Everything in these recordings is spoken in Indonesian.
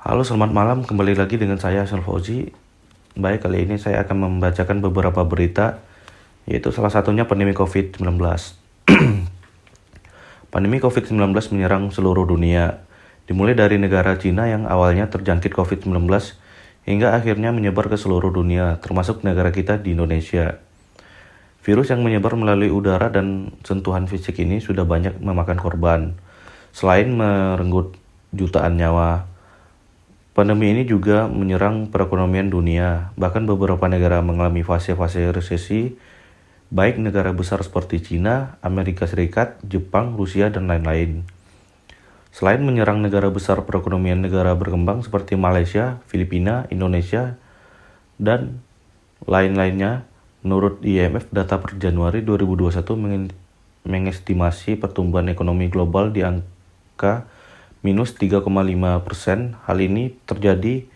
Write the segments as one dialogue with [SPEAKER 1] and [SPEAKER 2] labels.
[SPEAKER 1] Halo, selamat malam. Kembali lagi dengan saya, Hasan Fauzi. Baik, kali ini saya akan membacakan beberapa berita, yaitu salah satunya pandemi COVID-19. Pandemi COVID-19 menyerang seluruh dunia, dimulai dari negara Cina yang awalnya terjangkit COVID-19 hingga akhirnya menyebar ke seluruh dunia, termasuk negara kita di Indonesia. Virus yang menyebar melalui udara dan sentuhan fisik ini sudah banyak memakan korban. Selain merenggut jutaan nyawa, pandemi ini juga menyerang perekonomian dunia. Bahkan beberapa negara mengalami fase-fase resesi, baik negara besar seperti China, Amerika Serikat, Jepang, Rusia, dan lain-lain. Selain menyerang negara besar, perekonomian negara berkembang seperti Malaysia, Filipina, Indonesia, dan lain-lainnya, menurut IMF, data per Januari 2021 mengestimasi pertumbuhan ekonomi global di angka minus 3,5%. Hal ini terjadi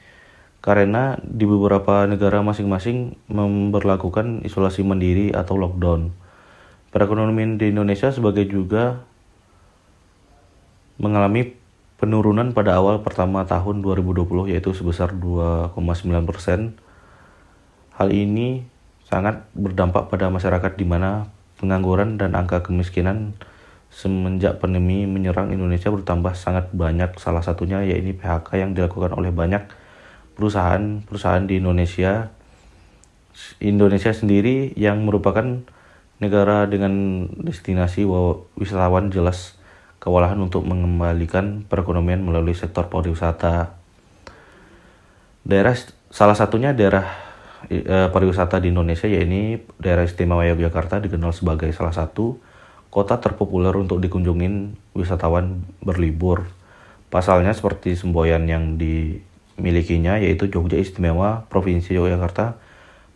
[SPEAKER 1] karena di beberapa negara masing-masing memberlakukan isolasi mandiri atau lockdown. Perekonomian di Indonesia sebagai juga mengalami penurunan pada awal pertama tahun 2020, yaitu sebesar 2,9%. Hal ini sangat berdampak pada masyarakat di mana pengangguran dan angka kemiskinan semenjak pandemi menyerang Indonesia bertambah sangat banyak. Salah satunya yaitu PHK yang dilakukan oleh banyak perusahaan di Indonesia. Indonesia sendiri yang merupakan negara dengan destinasi wisatawan jelas kewalahan untuk mengembalikan perekonomian melalui sektor pariwisata. Salah satunya daerah pariwisata di Indonesia, yaitu daerah istimewa Yogyakarta, dikenal sebagai salah satu kota terpopuler untuk dikunjungin wisatawan berlibur. Pasalnya seperti semboyan yang dimilikinya, yaitu Jogja Istimewa Provinsi Yogyakarta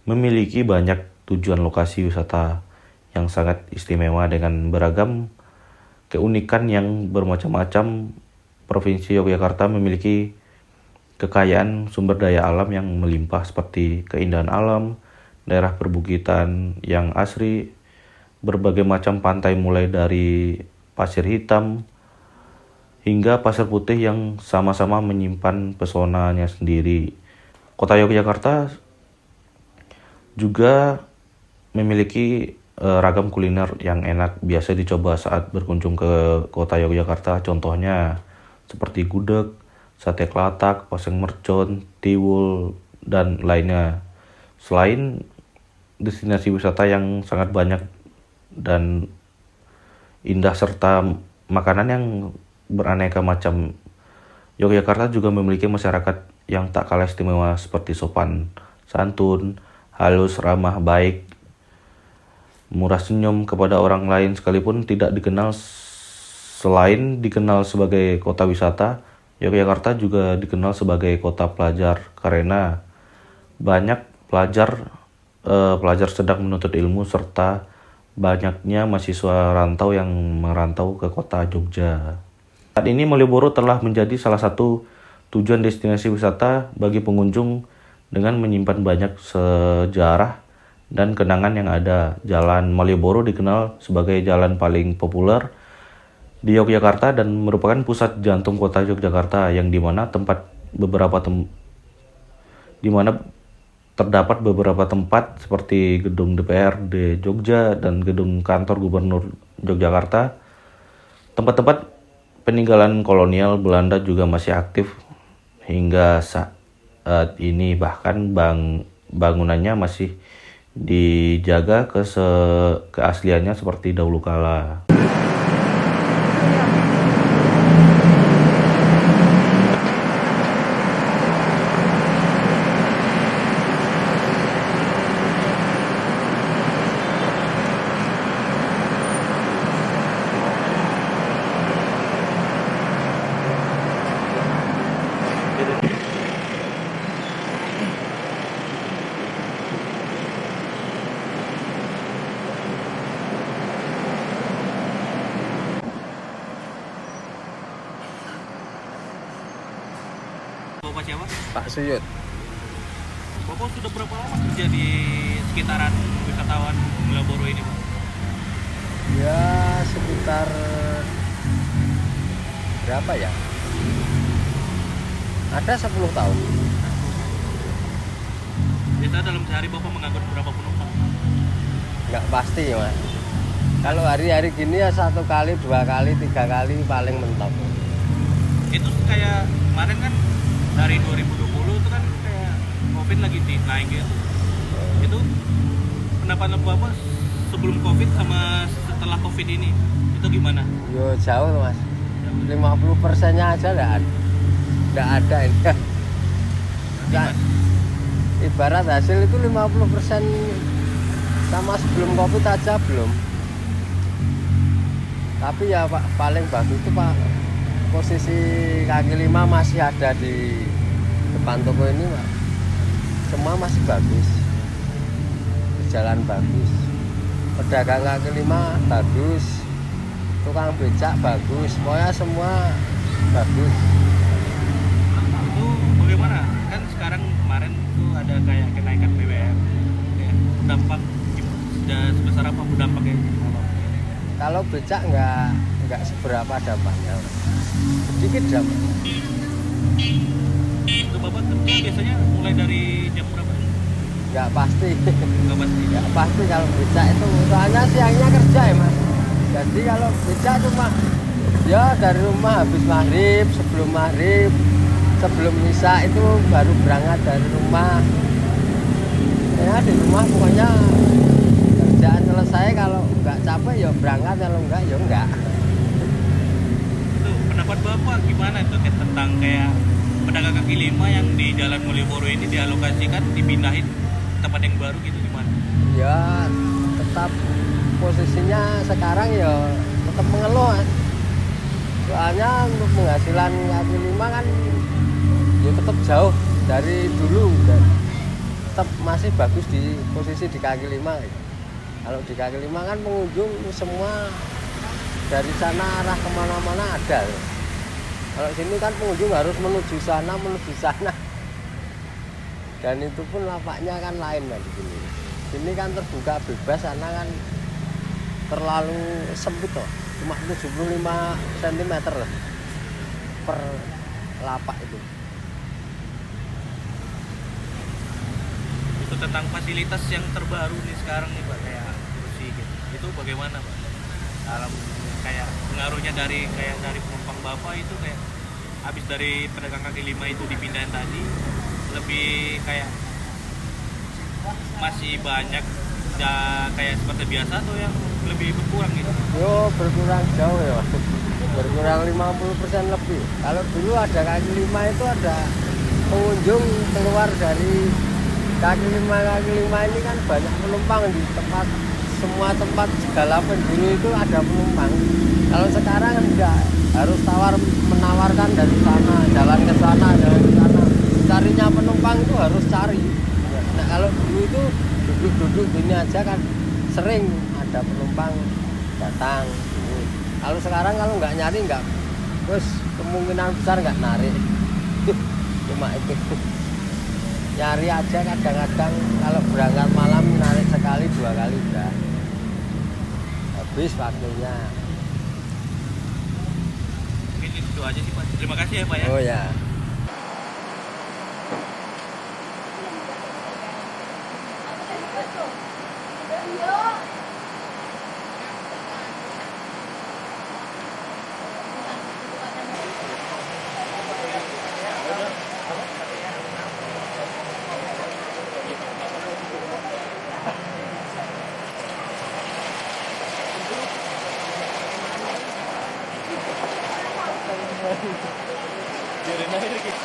[SPEAKER 1] memiliki banyak tujuan lokasi wisata yang sangat istimewa dengan beragam keunikan yang bermacam-macam. Provinsi Yogyakarta memiliki kekayaan sumber daya alam yang melimpah seperti keindahan alam, daerah perbukitan yang asri, berbagai macam pantai mulai dari pasir hitam hingga pasir putih yang sama-sama menyimpan pesonanya sendiri. Kota Yogyakarta juga memiliki ragam kuliner yang enak biasa dicoba saat berkunjung ke kota Yogyakarta. Contohnya seperti gudeg, sate kelatak, oseng mercon, tiwul, dan lainnya. Selain destinasi wisata yang sangat banyak dan indah serta makanan yang beraneka macam, Yogyakarta juga memiliki masyarakat yang tak kalah istimewa seperti sopan santun, halus, ramah, baik, murah senyum kepada orang lain sekalipun tidak dikenal. Selain dikenal sebagai kota wisata, Yogyakarta juga dikenal sebagai kota pelajar karena banyak pelajar sedang menuntut ilmu serta banyaknya mahasiswa rantau yang merantau ke kota Jogja. Saat ini Malioboro telah menjadi salah satu tujuan destinasi wisata bagi pengunjung dengan menyimpan banyak sejarah dan kenangan yang ada. Jalan Malioboro dikenal sebagai jalan paling populer di Yogyakarta dan merupakan pusat jantung kota Yogyakarta, yang dimana terdapat beberapa tempat seperti gedung DPRD Jogja dan gedung kantor Gubernur Yogyakarta. Tempat-tempat peninggalan kolonial Belanda juga masih aktif hingga saat ini, bahkan bangunannya masih dijaga keasliannya seperti dahulu kala.
[SPEAKER 2] Bapak siapa?
[SPEAKER 3] Pak Suyut.
[SPEAKER 2] Bapak sudah berapa lama kerja di sekitaran wisatawan Malioboro ini, Pak?
[SPEAKER 3] Ya sekitar berapa ya? Ada 10 tahun.
[SPEAKER 2] Biasa dalam sehari Bapak mengangkut berapa penumpang?
[SPEAKER 3] Nggak pasti mas. Kalau hari-hari gini ya 1 kali, 2 kali, 3 kali paling mentok.
[SPEAKER 2] Itu kayak kemarin kan dari 2020 itu kan kayak COVID lagi naik gitu. Itu pendapat Bapak sebelum COVID sama setelah COVID ini itu gimana?
[SPEAKER 3] Yo jauh tuh mas. 50%-nya aja nggak ada ini. Nah, ibarat hasil itu 50% sama sebelum COVID aja belum. Tapi ya Pak, paling bagus itu Pak, posisi kaki lima masih ada di depan toko ini Pak. Semua masih bagus, berjalan bagus. Pedagang kaki lima bagus, tukang becak bagus, pokoknya semua bagus.
[SPEAKER 2] Itu bagaimana? Kan sekarang kemarin tuh ada kayak kenaikan BBM. Ya, dampak sudah sebesar apa dampaknya?
[SPEAKER 3] Kalau becak nggak seberapa dampaknya, sedikit dampak.
[SPEAKER 2] Itu Bapak kerja biasanya mulai dari jam berapa?
[SPEAKER 3] Nggak pasti,
[SPEAKER 2] Nggak pasti.
[SPEAKER 3] nggak pasti kalau becak itu. Soalnya siangnya kerja ya mas. Jadi kalau becak cuma ya dari rumah habis maghrib, sebelum isya itu baru berangkat dari rumah. Ya di rumah pokoknya kerjaan selesai, kalau nggak capek ya berangkat, kalau enggak ya enggak.
[SPEAKER 2] Itu pendapat Bapak gimana itu tentang kayak pedagang kaki lima yang di Jalan Malioboro ini dialokasikan, dipindahin tempat yang baru gitu gimana?
[SPEAKER 3] Ya tetap posisinya sekarang ya tetap mengeluh kan. Soalnya untuk penghasilan kaki lima kan ya tetap jauh dari dulu, dan tetap masih bagus di posisi di kaki lima. Kalau di kaki lima kan pengunjung semua dari sana arah kemana-mana ada. Kalau sini kan pengunjung harus menuju sana, dan itu pun lapaknya kan lain kan di sini. Sini kan terbuka bebas, sana kan terlalu sempit loh, cuma 75 cm lah per lapak itu.
[SPEAKER 2] Itu tentang fasilitas yang terbaru nih sekarang nih Pak, kayak kursi gitu. Itu bagaimana Pak? Dalam kayak pengaruhnya dari penumpang Bapak itu kayak habis dari pedagang kaki lima itu dipindahin tadi, lebih kayak masih banyak ya kayak seperti biasa atau yang lebih berkurang gitu?
[SPEAKER 3] Yo berkurang jauh ya Mas. Berkurang 50% lebih. Kalau dulu ada kaki lima itu ada pengunjung keluar dari kaki lima ini kan banyak penumpang di tempat, semua tempat segala penjuru itu ada penumpang. Kalau sekarang enggak, harus menawarkan dari sana, jalan ke sana. Carinya penumpang itu harus cari. Nah kalau dulu itu duduk gini aja kan sering ada penumpang datang. Kalau sekarang kalau nggak nyari nggak, terus kemungkinan besar nggak narik. Cuma itu nyari aja, kadang-kadang kalau berangkat malam narik sekali 2 kali udah habis waktunya.
[SPEAKER 2] Mungkin itu aja sih Pak. Terima kasih ya Pak ya.
[SPEAKER 3] Oh ya.
[SPEAKER 2] Biarin aja dikit.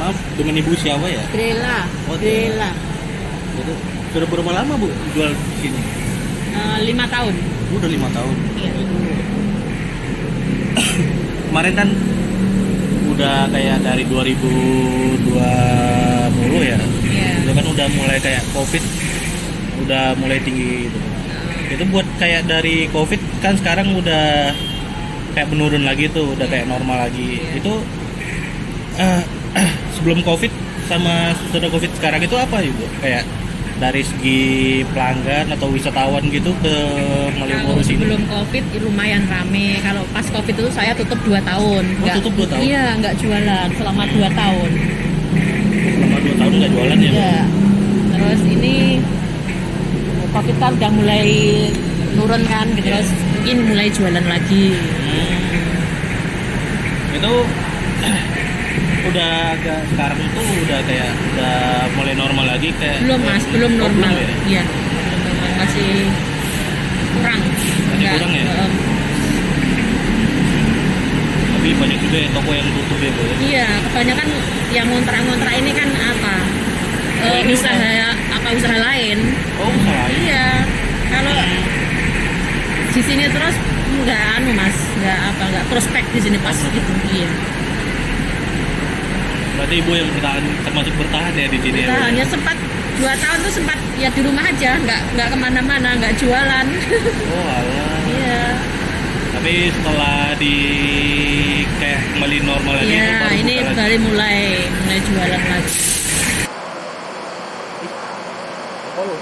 [SPEAKER 2] Maaf, dengan ibu siapa ya?
[SPEAKER 4] Grela,
[SPEAKER 2] Oh,
[SPEAKER 4] Grela.
[SPEAKER 2] Itu sudah berapa lama Bu jual di sini?
[SPEAKER 4] 5 tahun.
[SPEAKER 2] Udah 5 tahun.
[SPEAKER 4] Iya.
[SPEAKER 2] Itu kemarin kan udah kayak dari 2020 ya.
[SPEAKER 4] Iya.
[SPEAKER 2] Itu kan udah mulai kayak COVID udah mulai tinggi gitu. Itu buat kayak dari COVID kan sekarang udah kayak menurun lagi tuh, udah kayak normal lagi. Itu sebelum COVID sama sesudah COVID sekarang itu apa Ibu? Kayak dari segi pelanggan atau wisatawan gitu ke
[SPEAKER 4] Kalau
[SPEAKER 2] Malioboro sini?
[SPEAKER 4] sebelum COVID lumayan rame. Kalau pas COVID itu saya tutup 2 tahun.
[SPEAKER 2] Tutup 2 tahun?
[SPEAKER 4] Iya, nggak jualan selama 2 tahun.
[SPEAKER 2] Selama 2 tahun nggak jualan ya?
[SPEAKER 4] Iya. Terus ini COVID kan udah mulai turun kan, terus mungkin mulai jualan lagi.
[SPEAKER 2] Itu udah agak sekarang tuh udah kayak udah mulai normal lagi kayak
[SPEAKER 4] Belum Mas, belum
[SPEAKER 2] Oh,
[SPEAKER 4] normal.
[SPEAKER 2] belum ya?
[SPEAKER 4] Iya. Belum normal, masih kurang. Nggak,
[SPEAKER 2] kurang ya? Tapi banyak juga ya toko yang tutup ya Bu ya?
[SPEAKER 4] Iya, kebanyakan yang ngontrak-ngontrak ini kan apa?
[SPEAKER 2] ini
[SPEAKER 4] Usaha lain.
[SPEAKER 2] Oh salah ya?
[SPEAKER 4] Iya. Kalau di sini terus nggak nggak prospek di sini pas gitu. Iya.
[SPEAKER 2] Berarti Ibu yang termasuk bertahan ya di sini ya? Bu?
[SPEAKER 4] Hanya sempat 2 tahun tuh sempat ya di rumah aja, nggak kemana-mana, nggak jualan.
[SPEAKER 2] Oh alah.
[SPEAKER 4] Iya.
[SPEAKER 2] Tapi setelah di kayak kembali normal lagi itu
[SPEAKER 4] Iya,
[SPEAKER 2] baru
[SPEAKER 4] ini
[SPEAKER 2] buka lagi.
[SPEAKER 4] baru mulai jualan lagi.
[SPEAKER 2] Oh,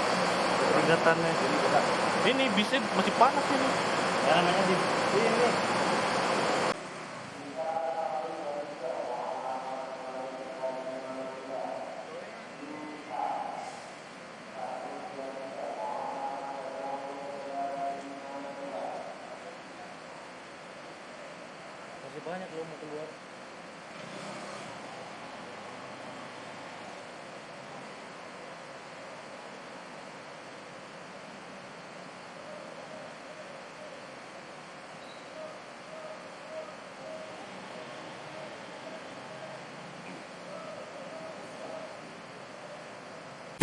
[SPEAKER 2] keringatannya. Ini bisnya masih panas ini. Ya namanya di sini. Masih banyak loh mau keluar.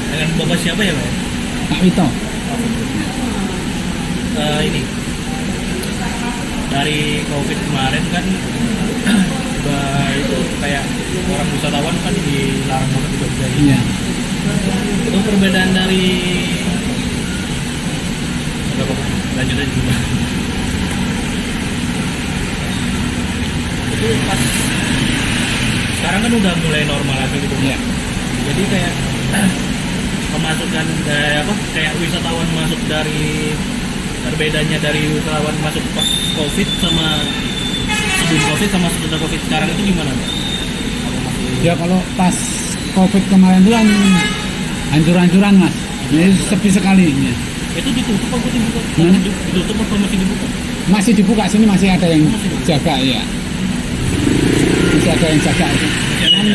[SPEAKER 2] Dengan Bapak siapa ya Pak?
[SPEAKER 5] Pak Wito.
[SPEAKER 2] Ini dari COVID kemarin kan itu kayak orang wisatawan kan dilarang banget di Jogja gitu.
[SPEAKER 5] Iya.
[SPEAKER 2] Itu perbedaan dari berapa lanjut aja juga. Itu pas sekarang kan udah mulai normal lagi gitu.
[SPEAKER 5] Iya.
[SPEAKER 2] Jadi kayak pemasukan kayak wisatawan masuk dari berbedanya dari wisatawan masuk pas COVID sama sebelum COVID sama sesudah COVID sekarang itu gimana Mbak?
[SPEAKER 5] Ya kalau pas COVID kemarin itu kan hancur-hancuran Mas. Jadi sepi sekali. Ya.
[SPEAKER 2] Itu ditutup apa dibuka?
[SPEAKER 5] Hmm?
[SPEAKER 2] Ditutup apa masih dibuka?
[SPEAKER 5] Masih dibuka, sini masih ada yang jaga ya. Masih ada yang jaga itu. Cuman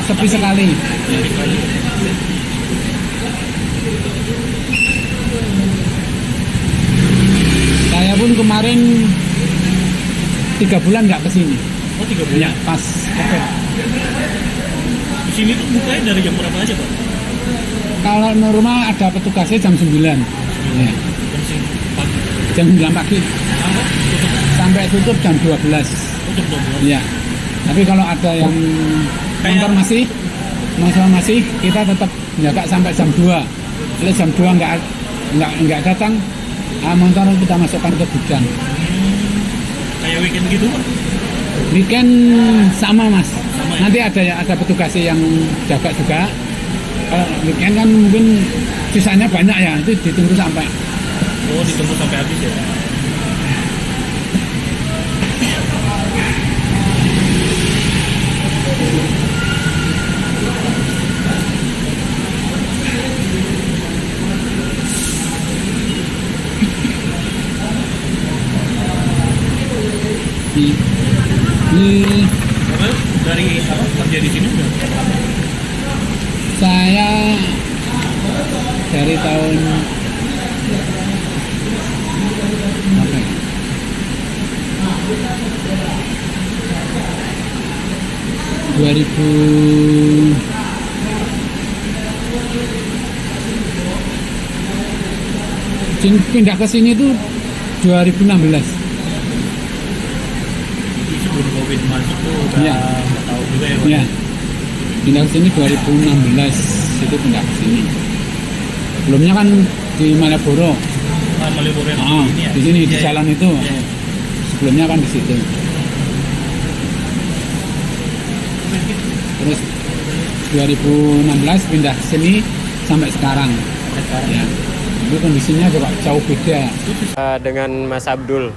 [SPEAKER 5] sepi sekali.
[SPEAKER 2] Dari kali.
[SPEAKER 5] Saya pun kemarin 3 bulan nggak kesini.
[SPEAKER 2] Oh 3 bulan.
[SPEAKER 5] Ya pas COVID.
[SPEAKER 2] Di sini tuh bukanya dari jam berapa aja Pak?
[SPEAKER 5] Kalau normal ada petugasnya jam 9. Ya.
[SPEAKER 2] Jam sini pagi.
[SPEAKER 5] Jam 9 pagi
[SPEAKER 2] Sampai tutup.
[SPEAKER 5] sampai tutup jam 12.
[SPEAKER 2] Oh jam 12.
[SPEAKER 5] Ya. Tapi kalau ada yang motor masih kita tetap jaga sampai jam 2. Kalau jam 2 nggak datang, motor kita masukkan ke gudang.
[SPEAKER 2] Kayak weekend gitu Pak?
[SPEAKER 5] Weekend sama Mas.
[SPEAKER 2] Sama ya?
[SPEAKER 5] Nanti ada petugasnya yang jaga juga. Kalau weekend kan mungkin sisanya banyak ya, itu ditunggu sampai.
[SPEAKER 2] Oh ditunggu sampai habis ya? Bapak dari apa kerja di sini udah berapa lama?
[SPEAKER 5] Saya dari tahun apa ya? 2000 Pindah ke sini tuh 2016.
[SPEAKER 2] Sebelum covid masuk tuh udah
[SPEAKER 5] Iya.
[SPEAKER 2] tahu juga ya Pak?
[SPEAKER 5] Ya. Pindah ke sini 2016 itu pindah ke sini. Sebelumnya kan di Malioboro.
[SPEAKER 2] Malioboro yang
[SPEAKER 5] Ah,
[SPEAKER 2] ini ya?
[SPEAKER 5] di sini di
[SPEAKER 2] Iya,
[SPEAKER 5] jalan itu.
[SPEAKER 2] iya.
[SPEAKER 5] Sebelumnya kan di situ. Terus 2016 pindah ke sini sampai sekarang. Ya. Itu kondisinya juga jauh beda.
[SPEAKER 3] Dengan Mas Abdul.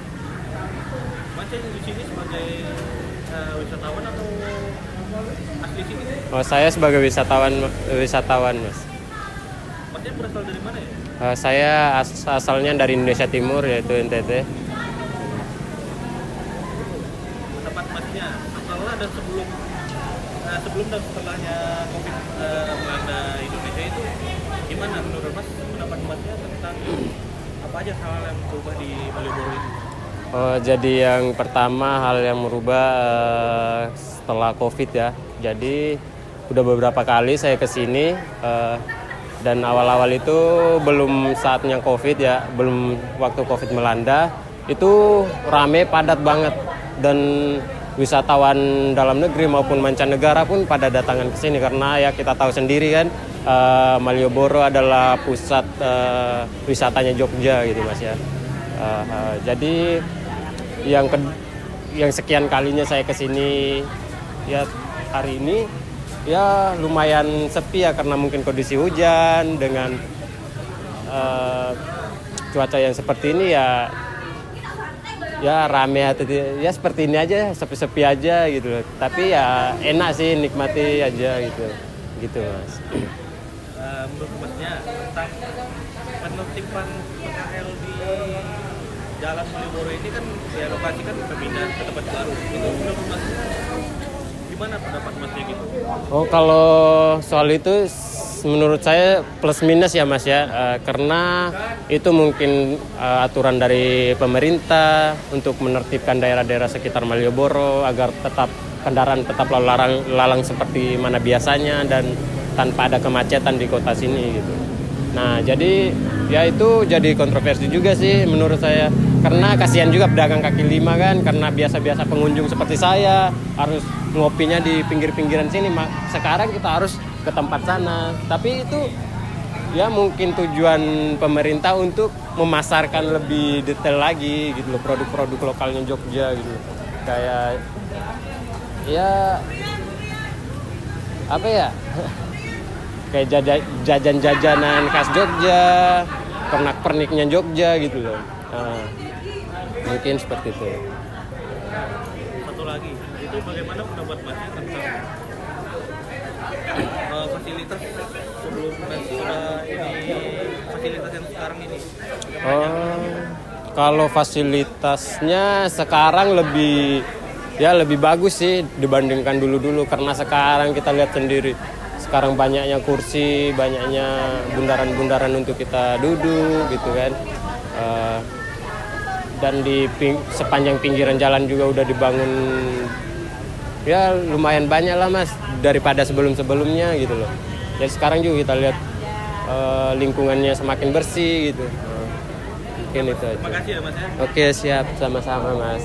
[SPEAKER 2] Mas di sini sebagai wisatawan atau asli sini?
[SPEAKER 3] Oh, saya sebagai wisatawan Mas.
[SPEAKER 2] Masnya berasal dari mana ya?
[SPEAKER 3] Saya asalnya dari Indonesia Timur, yaitu NTT.
[SPEAKER 2] Tempat masnya setelah dan sebelum dan setelahnya covid melanda Indonesia itu gimana menurut Mas pendapat Masnya tentang apa aja hal yang berubah di Malioboro ini?
[SPEAKER 3] Oh, jadi yang pertama hal yang merubah setelah COVID ya. Jadi udah beberapa kali saya ke sini dan awal-awal itu belum saatnya COVID ya, belum waktu COVID melanda itu rame padat banget dan wisatawan dalam negeri maupun mancanegara pun pada datangan ke sini karena ya kita tahu sendiri kan Malioboro adalah pusat wisatanya Jogja gitu Mas ya. Jadi yang sekian kalinya saya kesini ya hari ini ya lumayan sepi ya karena mungkin kondisi hujan dengan cuaca yang seperti ini ya rame atau ya seperti ini aja sepi-sepi aja gitu loh. Tapi ya enak sih nikmati aja gitu Mas.
[SPEAKER 2] Menurut Masnya tentang penertiban PKL di Jalan Malioboro ini kan ya lokasi kan pemindahan ke tempat baru. Itu menurut Mas gimana pendapat Masnya gitu?
[SPEAKER 3] Oh, kalau soal itu menurut saya plus minus ya Mas ya, karena itu mungkin aturan dari pemerintah untuk menertibkan daerah-daerah sekitar Malioboro agar kendaraan tetap lalang seperti mana biasanya dan tanpa ada kemacetan di kota sini gitu. Nah, jadi ya itu jadi kontroversi juga sih menurut saya. Karena kasihan juga pedagang kaki lima kan, karena biasa-biasa pengunjung seperti saya harus ngopinya di pinggir-pinggiran sini. Sekarang kita harus ke tempat sana. Tapi itu ya mungkin tujuan pemerintah untuk memasarkan lebih detail lagi gitu loh, produk-produk lokalnya Jogja gitu. Kayak ya apa ya? Kayak jajan-jajanan khas Jogja, pernak-perniknya Jogja gitu loh. Mungkin seperti itu.
[SPEAKER 2] Satu lagi, itu bagaimana pendapat Masnya tentang fasilitas sebelum dan setelah ini fasilitas yang sekarang ini?
[SPEAKER 3] Kalau fasilitasnya sekarang lebih bagus sih dibandingkan dulu-dulu karena sekarang kita lihat sendiri. Sekarang banyaknya kursi, banyaknya bundaran-bundaran untuk kita duduk gitu kan. Dan di sepanjang pinggiran jalan juga udah dibangun ya lumayan banyak lah Mas daripada sebelum-sebelumnya gitu loh. Jadi sekarang juga kita lihat lingkungannya semakin bersih gitu. Mungkin itu aja.
[SPEAKER 2] Terima kasih ya Mas ya.
[SPEAKER 3] Oke, siap, sama-sama Mas.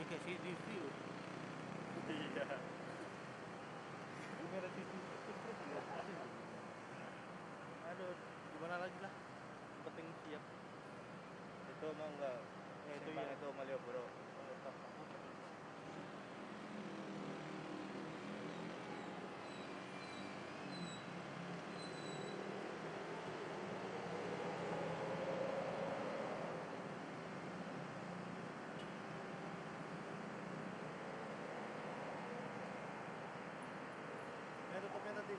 [SPEAKER 2] kayak CCTV. Iya. Kamera CCTV. Aduh, gimana lagi lah. Penting siap.
[SPEAKER 6] Itu mau enggak?
[SPEAKER 2] Ya, itu
[SPEAKER 6] Simpang
[SPEAKER 2] ya.
[SPEAKER 6] itu Malioboro.
[SPEAKER 2] Ini tutupnya tadi.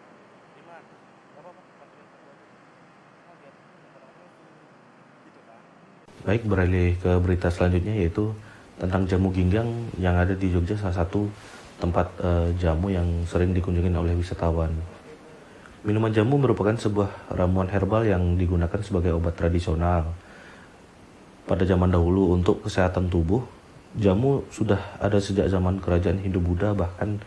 [SPEAKER 2] Di mana? Gak apa-apa, masukin satu aja. Oh, biar orang-orang gitu kan.
[SPEAKER 1] Baik, beralih ke berita selanjutnya yaitu tentang jamu ginggang yang ada di Jogja, salah satu tempat jamu yang sering dikunjungi oleh wisatawan. Minuman jamu merupakan sebuah ramuan herbal yang digunakan sebagai obat tradisional. Pada zaman dahulu untuk kesehatan tubuh, jamu sudah ada sejak zaman kerajaan Hindu-Buddha, bahkan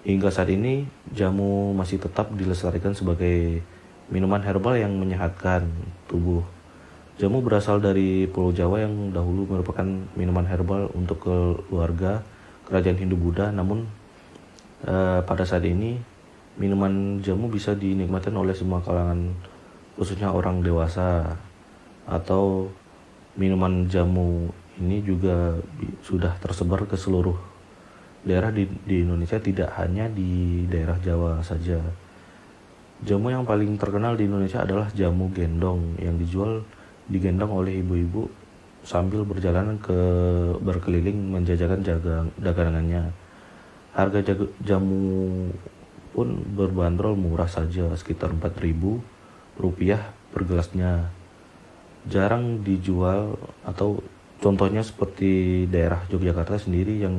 [SPEAKER 1] hingga saat ini jamu masih tetap dilestarikan sebagai minuman herbal yang menyehatkan tubuh. Jamu berasal dari Pulau Jawa yang dahulu merupakan minuman herbal untuk keluarga kerajaan Hindu-Buddha, namun pada saat ini minuman jamu bisa dinikmati oleh semua kalangan, khususnya orang dewasa. Atau minuman jamu ini juga sudah tersebar ke seluruh daerah di Indonesia, tidak hanya di daerah Jawa saja. Jamu yang paling terkenal di Indonesia adalah jamu gendong yang digendong oleh ibu-ibu sambil berkeliling menjajakan dagangannya. Harga jamu pun berbanderol murah saja, sekitar Rp4.000 per gelasnya. Jarang dijual, atau contohnya seperti daerah Yogyakarta sendiri yang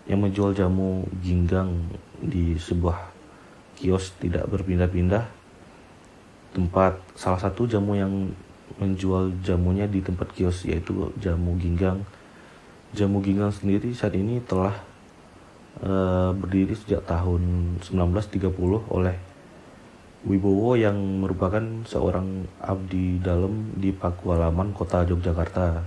[SPEAKER 1] menjual jamu ginggang di sebuah kios tidak berpindah-pindah. Salah satu jamu yang menjual jamunya di tempat kios yaitu jamu ginggang. Jamu ginggang sendiri saat ini telah berdiri sejak tahun 1930 oleh Wibowo yang merupakan seorang abdi dalam di Pakualaman, Kota Yogyakarta.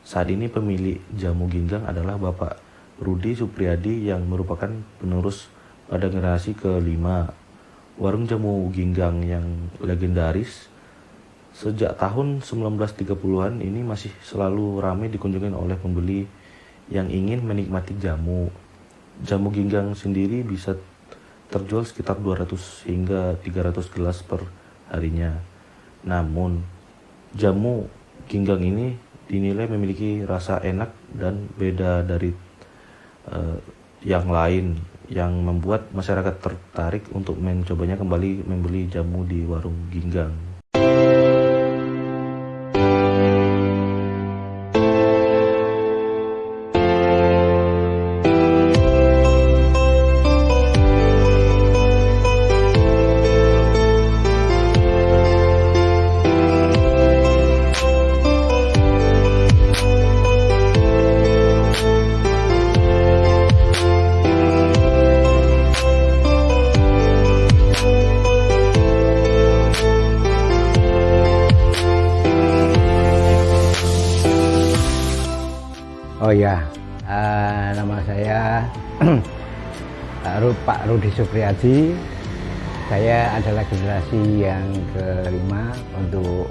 [SPEAKER 1] Saat ini pemilik jamu ginggang adalah Bapak Rudi Supriyadi yang merupakan penerus pada generasi ke-5. Warung jamu ginggang yang legendaris sejak tahun 1930-an ini masih selalu ramai dikunjungi oleh pembeli yang ingin menikmati jamu. Jamu ginggang sendiri bisa terjual sekitar 200 hingga 300 gelas per harinya. Namun, jamu ginggang ini dinilai memiliki rasa enak dan beda dari yang lain, yang membuat masyarakat tertarik untuk mencobanya kembali membeli jamu di warung ginggang.
[SPEAKER 3] Oh ya, nama saya Pak Rudi Supriyadi. Saya adalah generasi yang ke-5 untuk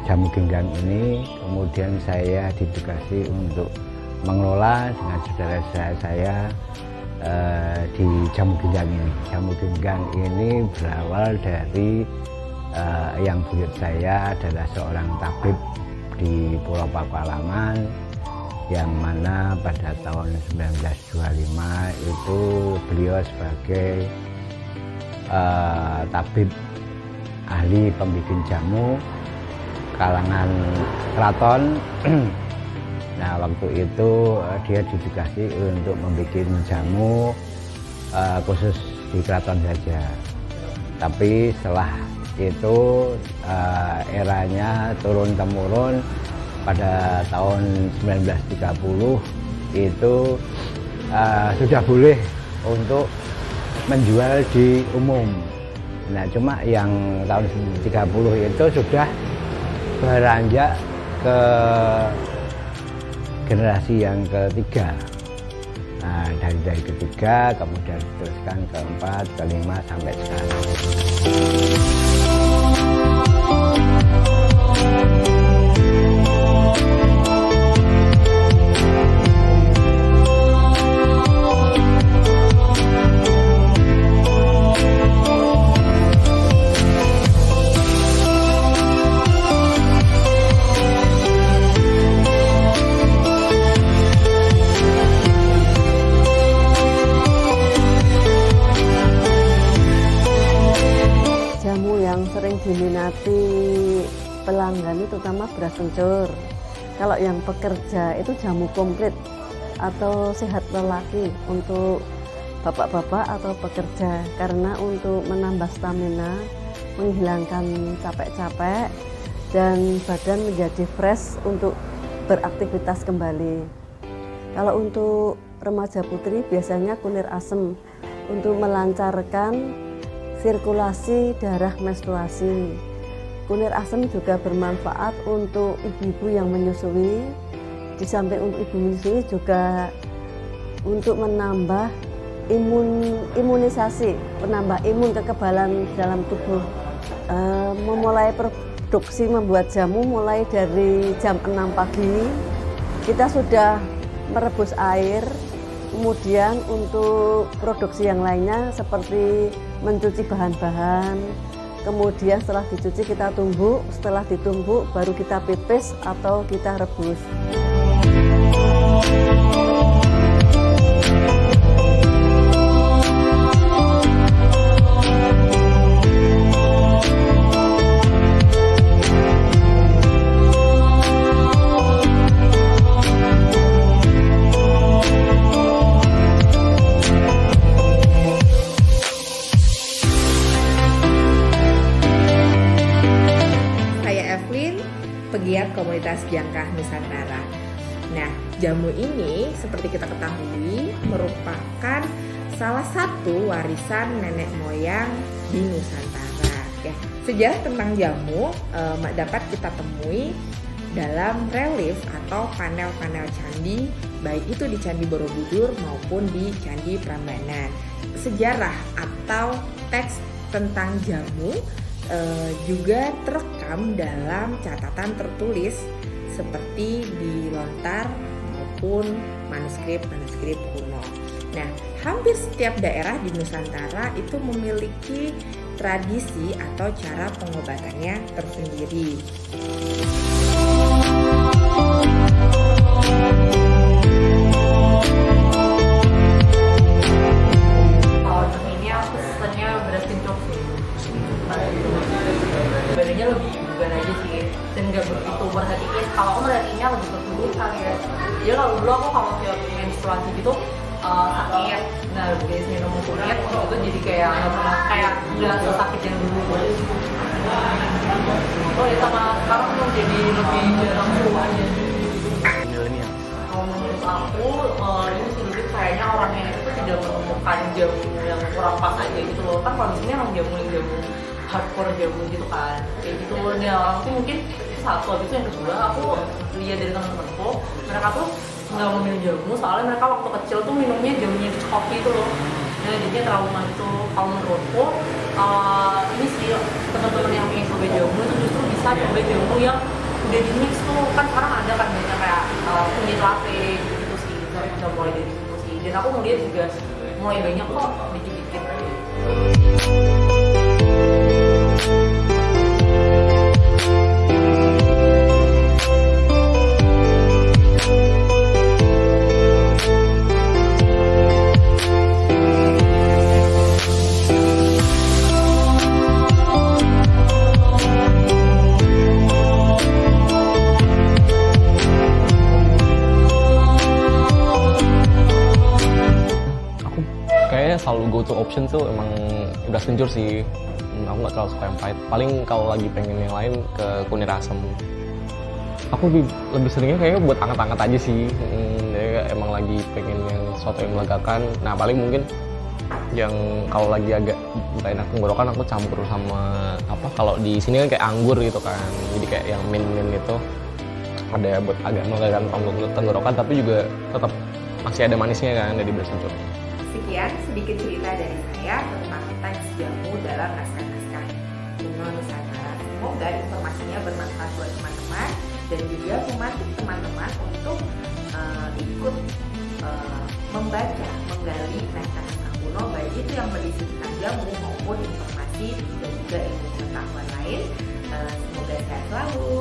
[SPEAKER 3] jamu ginggang ini. Kemudian saya ditugasi untuk mengelola dengan saudara saya di jamu ginggang ini. Jamu ginggang ini berawal dari yang buyut saya adalah seorang tabib di Pulau Pakualaman, yang mana pada tahun 1925 itu beliau sebagai tabib ahli pembikin jamu kalangan keraton. Nah, waktu itu dia ditugasi untuk membuat jamu khusus di keraton saja. Tapi setelah itu eranya turun-temurun. Pada tahun 1930 itu sudah boleh untuk menjual di umum. Nah, cuma yang tahun 30 itu sudah beranjak ke generasi yang ketiga. Nah, dari ketiga kemudian diteruskan ke 4, ke 5 sampai sekarang.
[SPEAKER 7] Jamu yang sering diminati pelanggan itu terutama beras kencur. Kalau yang pekerja itu jamu komplit atau sehat lelaki untuk bapak-bapak atau pekerja, karena untuk menambah stamina, menghilangkan capek-capek, dan badan menjadi fresh untuk beraktivitas kembali. Kalau untuk remaja putri biasanya kunir asem untuk melancarkan sirkulasi darah menstruasi. Kunir asem juga bermanfaat untuk ibu-ibu yang menyusui. Di samping untuk ibu menyusui juga untuk menambah imunisasi, penambah imun kekebalan dalam tubuh. Memulai produksi membuat jamu mulai dari jam 6 pagi. Kita sudah merebus air. Kemudian untuk produksi yang lainnya seperti mencuci bahan-bahan, kemudian setelah dicuci kita tumbuk, setelah ditumbuk baru kita pipis atau kita rebus.
[SPEAKER 8] Pegiat komunitas Jangkah Nusantara. Nah, jamu ini seperti kita ketahui merupakan salah satu warisan nenek moyang di Nusantara. Ya, sejarah tentang jamu dapat kita temui dalam relief atau panel-panel candi, baik itu di Candi Borobudur maupun di Candi Prambanan. Sejarah atau teks tentang jamu juga terekam dalam catatan tertulis seperti di lontar maupun manuskrip kuno. Nah, hampir setiap daerah di Nusantara itu memiliki tradisi atau cara pengobatannya tersendiri.
[SPEAKER 4] Kalau untuk ini aku pesannya beras kencur sih. Badannya lebih bugar aja sih, dan nggak begitu merhatiin. Kalau aku merhatiinnya lebih ke tubuh kali ya. Jadi kalau dulu aku kalau tiap menstruasi gitu sakit, nah guys minum kunyit itu jadi kayak nggak sesakit yang dulu. Oh ya, sama sekarang tuh jadi lebih jarang keluar aja.
[SPEAKER 2] Milenial.
[SPEAKER 4] Kalau menurut aku ini sih lebih kayaknya orangnya itu tidak menemukan jamu yang kurang pas aja gitu loh. Kan kalau di sini emang jamu hardcore jamu gitu kan, kayak gitu. Nah mungkin satu, habis itu yang kedua aku lihat dari teman-temanku, mereka tuh nggak mau minum jamu soalnya mereka waktu kecil tuh minumnya jamunya kopi itu loh. Nah jadinya trauma itu. Kalau menurutku ini sih teman-teman yang pengen coba jamu itu justru bisa coba jamu yang udah di mix tuh. Kan sekarang ada kan banyak kayak kunyit latte gitu sih, tapi udah mulai dari situ sih. Dan aku ngeliat juga mulai banyak kok dikit-dikit.
[SPEAKER 9] Selalu go to option tuh emang udah kencur sih. Aku nggak terlalu suka yang pahit. Paling kalau lagi pengen yang lain ke kunir asem. Aku lebih seringnya kayaknya buat anget-anget aja sih. Jadi emang lagi pengen yang sesuatu yang melegakan. Nah paling mungkin yang kalau lagi agak nggak enak tenggorokan aku campur sama apa, kalau di sini kan kayak anggur gitu kan. Jadi kayak yang mint itu ada buat agak melegakan tenggorokan tapi juga tetap masih ada manisnya kan dari beras kencur.
[SPEAKER 8] Sekian sedikit cerita dari saya tentang teks jamu dalam naskah-naskah kuno Nusantara. Semoga informasinya bermanfaat buat teman-teman dan juga memancing teman-teman untuk ikut membaca, menggali naskah-naskah kuno, baik itu yang berisi tentang jamu maupun informasi dan juga ilmu pengetahuan lain. Semoga sehat selalu.